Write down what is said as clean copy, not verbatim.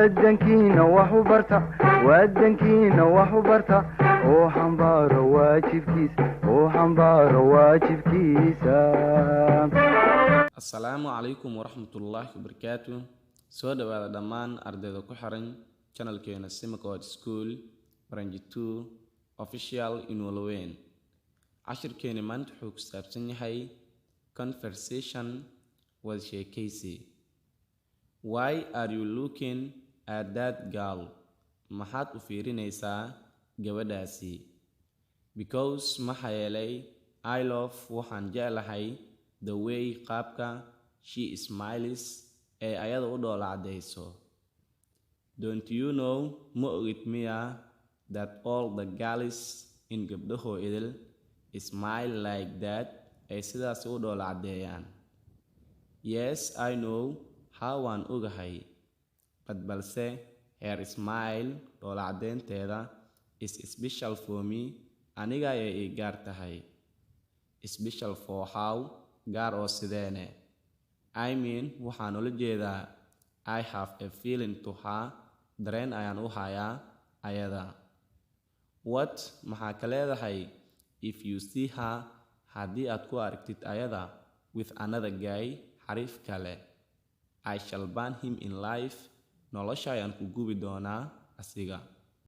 wadankiina wax u barta wadankiina wax u barta oo xambaaro waajibkiisa Assalamu alaikum warahmatullahi wabarakatuh. Soo dhawaada dhammaan ardayda ku xiran channelkeena Simcode School Branch 2 Official Inwalweyn. Cashirkeena maanta wuxuu ku saabsan yahay conversation with sheekaysi. Why are you looking at that girl? Maxaad u fiirinaysaa gabadhaasi? Because maxaa yeelay I love waxaan jeclahay the way qaabka she smiles ee ayada u dhoola cadayso. Don't you know ma ogid miya that all the girls in gabdhaho idil smile like that ay sidaas u dhoola cadeeyaan? Yes, I know how aan ogahay, but balse her smile dhoola cadeynteeda is special for me, aniga ayay ii gaar tahay. Special for how? Gaar oo sideene? I mean waxaan ula jeedaa I have a feeling to her, dareen ayaan u hayaa ayada. What? Maxaa ka leedahay if you see her haddii aad ku aragtid ayada with another guy xariif kale? I shall burn him in life, nolosha ayaan ku gubi doonaa asiga.